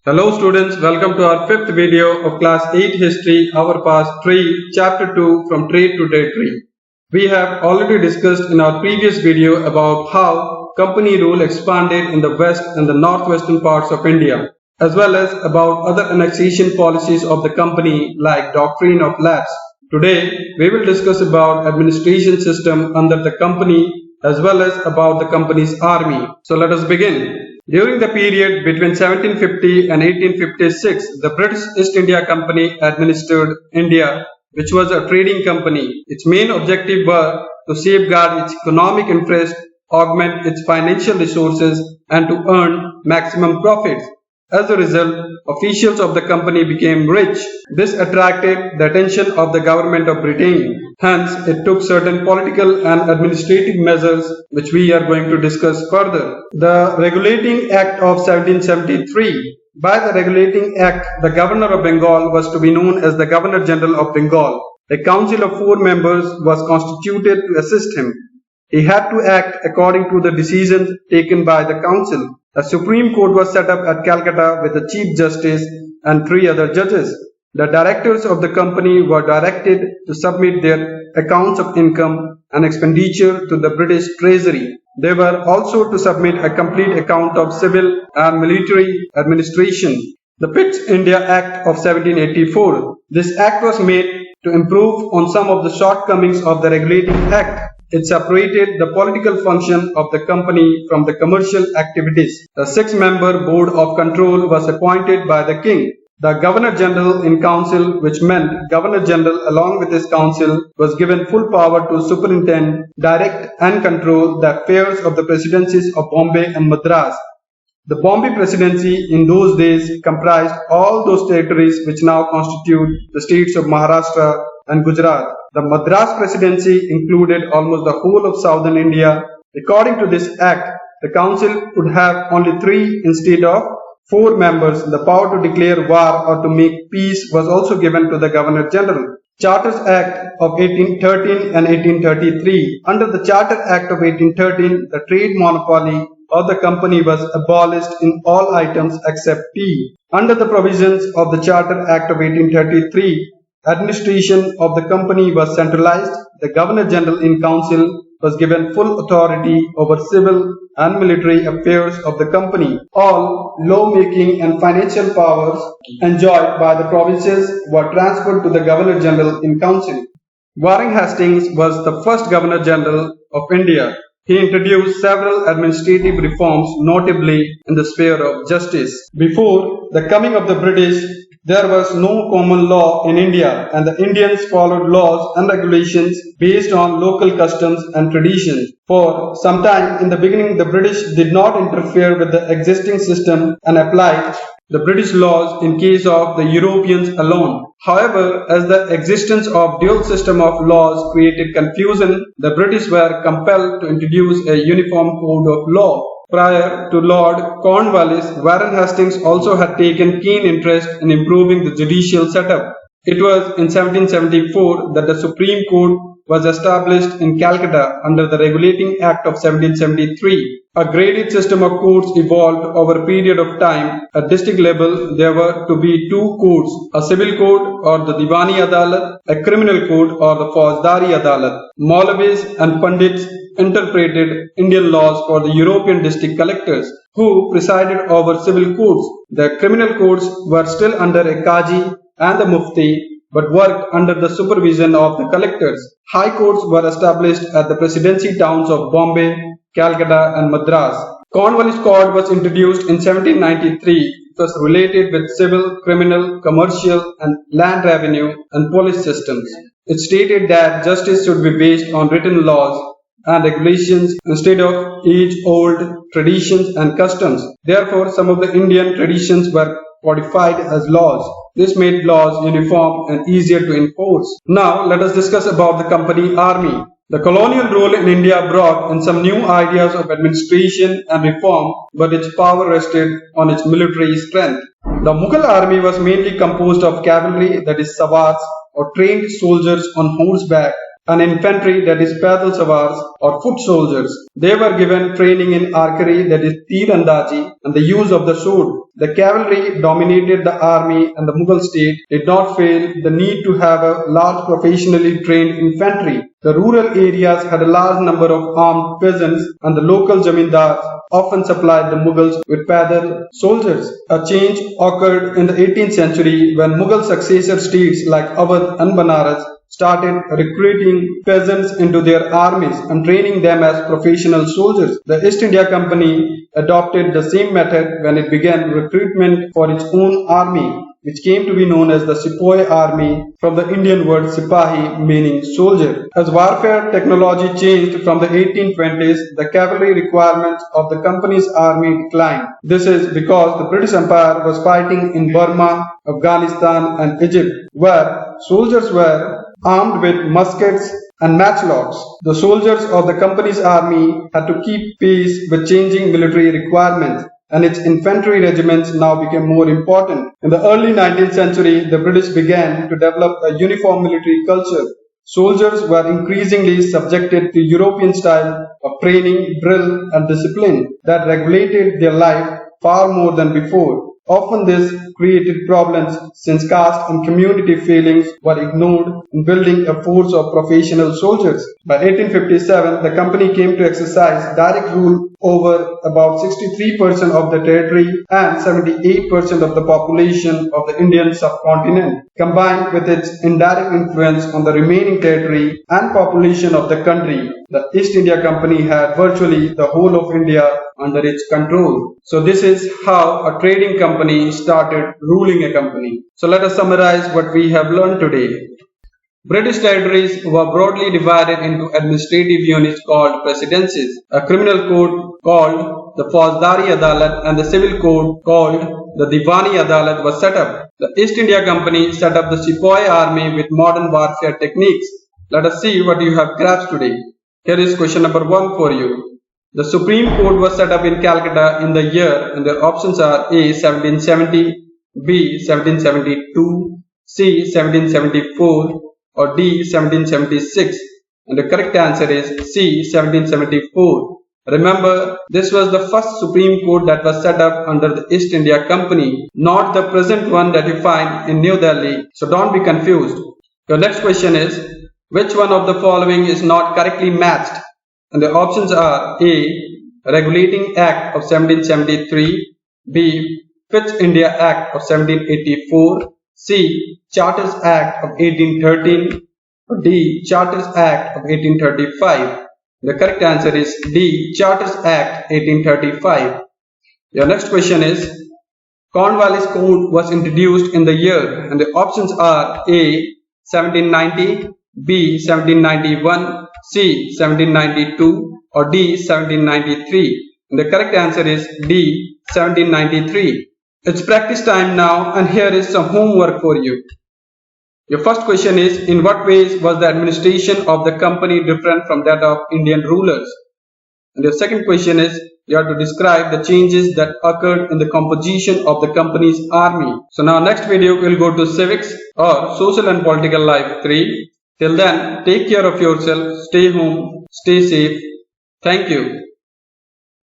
Hello students, welcome to our fifth video of class 8 history, our past trade, chapter 2 from trade to territory. We have already discussed in our previous video about how company rule expanded in the west and the northwestern parts of India, as well as about other annexation policies of the company like doctrine of lapse. Today, we will discuss about administration system under the company as well as about the company's army. So let us begin. During the period between 1750 and 1856, the British East India Company administered India, which was a trading company. Its main objective were to safeguard its economic interest, augment its financial resources, and to earn maximum profits. As a result, officials of the company became rich. This attracted the attention of the government of Britain. Hence, it took certain political and administrative measures which we are going to discuss further. The Regulating Act of 1773. By the Regulating Act, the Governor of Bengal was to be known as the Governor General of Bengal. A council of 4 members was constituted to assist him. He had to act according to the decisions taken by the council. A Supreme Court was set up at Calcutta with a Chief Justice and 3 other judges. The directors of the company were directed to submit their accounts of income and expenditure to the British Treasury. They were also to submit a complete account of civil and military administration. The Pitt India Act of 1784. This act was made to improve on some of the shortcomings of the Regulating Act. It separated the political function of the company from the commercial activities. The 6-member board of control was appointed by the king. The Governor General in Council, which meant Governor General along with his council, was given full power to superintend, direct and control the affairs of the presidencies of Bombay and Madras. The Bombay Presidency in those days comprised all those territories which now constitute the states of Maharashtra and Gujarat. The Madras Presidency included almost the whole of southern India. According to this act, the council could have only 3 instead of 4 members. The power to declare war or to make peace was also given to the Governor General. Charters Act of 1813 and 1833. Under the Charter Act of 1813, the trade monopoly of the company was abolished in all items except tea. Under the provisions of the Charter Act of 1833, administration of the company was centralized. The Governor General in Council was given full authority over civil and military affairs of the company. All law-making and financial powers enjoyed by the provinces were transferred to the Governor General in Council. Warren Hastings was the first Governor General of India. He introduced several administrative reforms, notably in the sphere of justice. Before the coming of the British, there was no common law in India, and the Indians followed laws and regulations based on local customs and traditions. For some time in the beginning, the British did not interfere with the existing system and applied the British laws in case of the Europeans alone. However, as the existence of dual system of laws created confusion, the British were compelled to introduce a uniform code of law. Prior to Lord Cornwallis, Warren Hastings also had taken keen interest in improving the judicial setup. It was in 1774 that the Supreme Court was established in Calcutta under the Regulating Act of 1773. A graded system of courts evolved over a period of time. At district level, there were to be 2 courts, a civil court or the Diwani Adalat, a criminal court or the Faujdari Adalat. Maulavis and Pandits interpreted Indian laws for the European district collectors, who presided over civil courts. The criminal courts were still under a Qazi and the Mufti, but worked under the supervision of the collectors. High courts were established at the presidency towns of Bombay, Calcutta and Madras. Cornwallis Code was introduced in 1793. It was related with civil, criminal, commercial and land revenue and police systems. It stated that justice should be based on written laws and regulations instead of age-old traditions and customs. Therefore, some of the Indian traditions were codified as laws. This made laws uniform and easier to enforce. Now, let us discuss about the company army. The colonial rule in India brought in some new ideas of administration and reform, but its power rested on its military strength. The Mughal army was mainly composed of cavalry, that is Sawars, or trained soldiers on horseback, and infantry, that is paidal sawars or foot soldiers. They were given training in archery, that is tir andazi, and the use of the sword. The cavalry dominated the army, and the Mughal state did not fail the need to have a large professionally trained infantry. The rural areas had a large number of armed peasants, and the local zamindars often supplied the Mughals with paidal soldiers. A change occurred in the 18th century when Mughal successor states like Awadh and Banaras started recruiting peasants into their armies and training them as professional soldiers. The East India Company adopted the same method when it began recruitment for its own army, which came to be known as the Sepoy Army, from the Indian word Sipahi, meaning soldier. As warfare technology changed from the 1820s, the cavalry requirements of the company's army declined. This is because the British Empire was fighting in Burma, Afghanistan and Egypt, where soldiers were armed with muskets and matchlocks. The soldiers of the company's army had to keep pace with changing military requirements, and its infantry regiments now became more important. In the early 19th century, the British began to develop a uniform military culture. Soldiers were increasingly subjected to European style of training, drill and discipline that regulated their life far more than before. Often this created problems since caste and community feelings were ignored in building a force of professional soldiers. By 1857, the company came to exercise direct rule over about 63% of the territory and 78% of the population of the Indian subcontinent. Combined with its indirect influence on the remaining territory and population of the country, the East India Company had virtually the whole of India under its control. So this is how a trading company started ruling a company. So let us summarize what we have learned today. British territories were broadly divided into administrative units called presidencies. A criminal code called the Fauzdari Adalat and the civil code called the Diwani Adalat was set up. The East India Company set up the Sepoy army with modern warfare techniques. Let us see what you have grasped today. Here is question number 1 for you. The Supreme Court was set up in Calcutta in the year, and the options are A. 1770, B. 1772, C. 1774, or D. 1776. And the correct answer is C. 1774. Remember, this was the first Supreme Court that was set up under the East India Company, not the present one that you find in New Delhi. So don't be confused. Your next question is, which one of the following is not correctly matched? And the options are A. Regulating Act of 1773, B. Fifth India Act of 1784, C. Charters Act of 1813, or D. Charters Act of 1835. The correct answer is D. Charters Act 1835. Your next question is, Cornwallis Code was introduced in the year, and the options are A. 1790, B. 1791, C. 1792, or D. 1793. And the correct answer is D. 1793. It's practice time now, and here is some homework for you. Your first question is, in what ways was the administration of the company different from that of Indian rulers? And the second question is, you have to describe the changes that occurred in the composition of the company's army. So now next video we'll go to civics or social and political life 3. Till then, take care of yourself, stay home, stay safe. Thank you.